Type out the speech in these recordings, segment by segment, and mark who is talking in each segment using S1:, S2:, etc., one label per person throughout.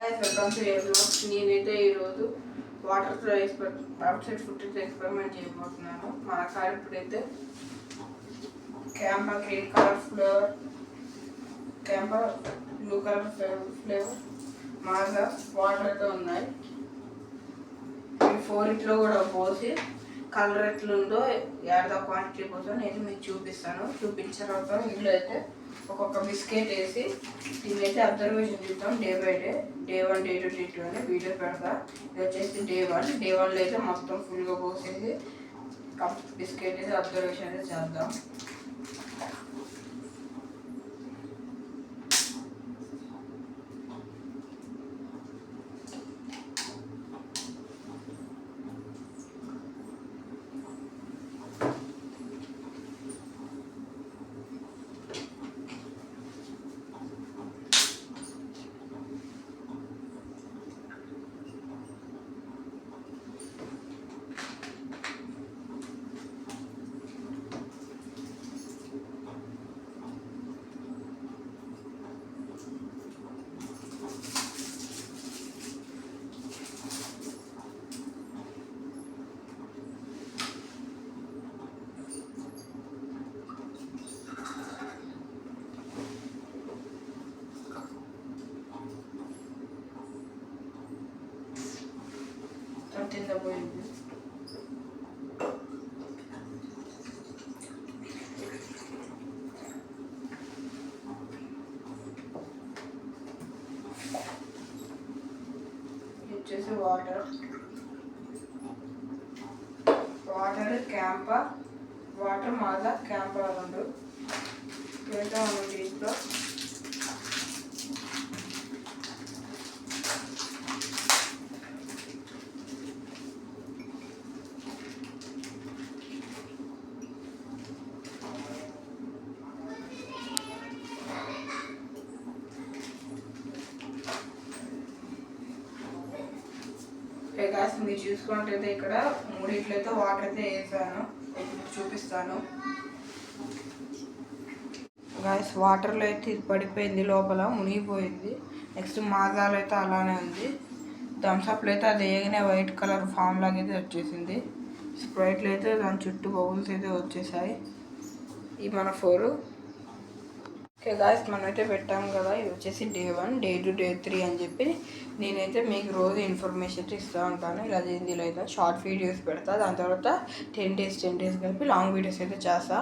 S1: Welcome to A blogs. నేనైతే ఈరోజు వాటర్తో అవుట్ సైడ్ ఫుడ్ ఎక్స్పెరిమెంట్ చేయబోతున్నాను. మన కార్ ఇప్పుడైతే Campa green colour flavour, Campa blue colour flavour, మాగా వాటర్ అయితే ఉన్నాయి. ఈ 4 కూడా పోసి కలర్ ఎట్లుందో యాడ్ క్వాంటిటీ కోసం నేను మీకు చూపించిన తర్వాత ఇందులో అయితే ఒక్కొక్క బిస్కెట్ వేసి దీన్నైతే అబ్జర్వేషన్ చూద్దాం. Day by day, day 1, day 2, day 2 అని వీడియో పెడతా. ఇది వచ్చేసి డే 1లో అయితే మొత్తం ఫుల్గా పోసేసి బిస్కెట్ అయితే అబ్జర్వేషన్ అయితే చేద్దాం. పోయింది వచ్చేసి వాటర్ క్యాంపా, వాటర్ మాదా క్యాంపా రెండు వెళ్తా ఉన్నాం దీంట్లో. గాయస్ మీరు చూసుకుంటే ఇక్కడ 3 వాటర్ అయితే వేసాను, చూపిస్తాను. గాయస్ వాటర్లో అయితే ఇది పడిపోయింది, లోపల మునిగిపోయింది. నెక్స్ట్ మాజాలో అయితే అలానే ఉంది. థమ్స్అప్లో అయితే అది ఏగిన వైట్ కలర్ ఫామ్ లాగా అయితే వచ్చేసింది. స్ప్రైట్లో అయితే దాని చుట్టూ బబుల్స్ అయితే వచ్చేసాయి. ఈ మన 4. ఓకే గాయస్, మనమైతే పెట్టాము కదా. ఇది వచ్చేసి డే 1, డే 2, డే 3 అని చెప్పి నేనైతే మీకు రోజు ఇన్ఫర్మేషన్ ఇస్తూ ఉంటాను. ఇలా హిందీలో అయితే షార్ట్ వీడియోస్ పెడతా, దాని తర్వాత 10 days కలిపి లాంగ్ వీడియోస్ అయితే చేస్తా.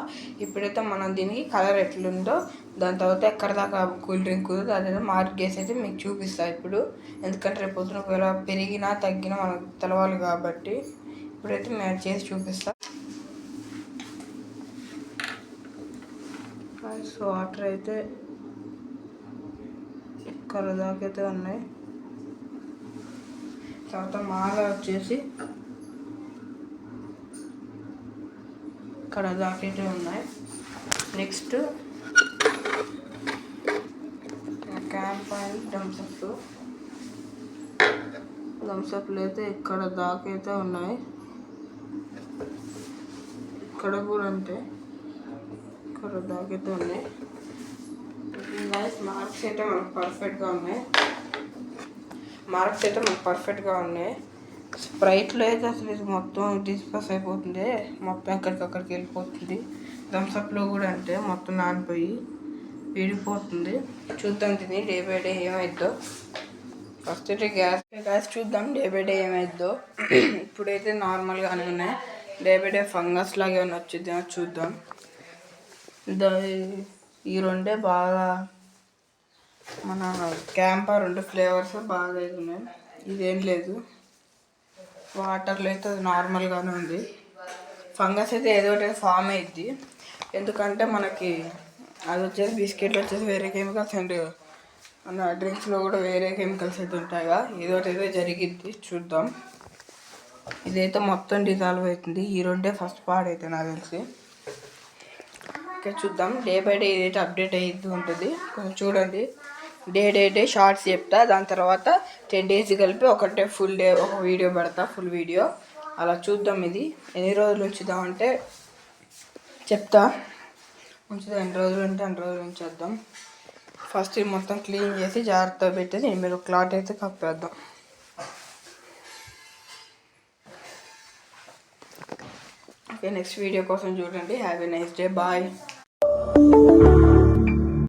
S1: ఇప్పుడైతే మనం దీనికి కలర్ ఎట్లుందో, దాని తర్వాత ఎక్కడ దాకా కూల్ డ్రింక్ ఉందో అదైతే మార్క్ చేసి అయితే మీకు చూపిస్తా ఇప్పుడు. ఎందుకంటే రేపు పొద్దున ఒకవేళ పెరిగినా తగ్గినా మనకు తెలవాలి కాబట్టి ఇప్పుడైతే మేము చేసి చూపిస్తా. వాటర్ అయితే ఇక్కడ దాకైతే ఉన్నాయి. తర్వాత మాగా వచ్చేసి ఇక్కడ దాకైతే ఉన్నాయి. నెక్స్ట్ క్యాంప్ అండ్ థమ్స్అప్లు అయితే ఇక్కడ దాకైతే ఉన్నాయి. ఇక్కడ కూడా అంటే ఇక్కడ దాకైతే ఉన్నాయి. మార్క్స్ అయితే మనకు పర్ఫెక్ట్గా ఉన్నాయి. స్ప్రైట్లో అయితే అసలు ఇది మొత్తం డిస్పస్ అయిపోతుంది, మొత్తం ఎక్కడికక్కడికి వెళ్ళిపోతుంది. థమ్స్అప్లో కూడా అంటే మొత్తం నానిపోయి విడిపోతుంది. చూద్దాం తిని డే బై డే ఏమైద్దో. ఫస్ట్ అయితే గ్యాస్ చూద్దాం డే బై డే ఏమైద్దో. ఇప్పుడైతే నార్మల్గానే ఉన్నాయి. డే బై డే ఫంగస్ లాగా ఏమైనా వచ్చిద్దేమో చూద్దాం. ఈ 2 బాగా మన క్యాంపా 2 ఫ్లేవర్స్ బాగా ఉన్నాయి. ఇదేం లేదు, వాటర్లో అయితే అది నార్మల్గానే ఉంది. ఫంగస్ అయితే ఏదో ఒకటి ఫామ్ అయ్యిద్ది, ఎందుకంటే మనకి అది వచ్చేసి బిస్కెట్లు వచ్చేసి వేరే కెమికల్స్ అండ్ మన డ్రింక్స్లో కూడా వేరే కెమికల్స్ అయితే ఉంటాయిగా, ఏదో ఒకటి అయితే జరిగిద్ది. చూద్దాం. ఇదైతే మొత్తం డిజాల్వ్ అవుతుంది. ఈ 2 ఫస్ట్ పాడైతే నాకు తెలిసి. ఓకే చూద్దాం. డే బై డే ఇదైతే అప్డేట్ అవుతూ ఉంటుంది. కొంచెం చూడండి. డే షార్ట్స్ చెప్తా, దాని తర్వాత 10 days కలిపి ఒకటే ఫుల్ డే ఒక వీడియో పెడతా, ఫుల్ వీడియో. అలా చూద్దాం. ఇది ఎన్ని రోజులు ఉంచుదామంటే చెప్తా. ఉంచుదాం, ఎన్ని రోజులు ఉంటే అన్ని రోజులు ఉంచేద్దాం. ఫస్ట్ ఇది మొత్తం క్లీన్ చేసి జాగ్రత్తగా పెట్టి దీని మీద క్లాత్ అయితే కప్పేద్దాం. ఓకే, నెక్స్ట్ వీడియో కోసం చూడండి. Have a nice day. Bye.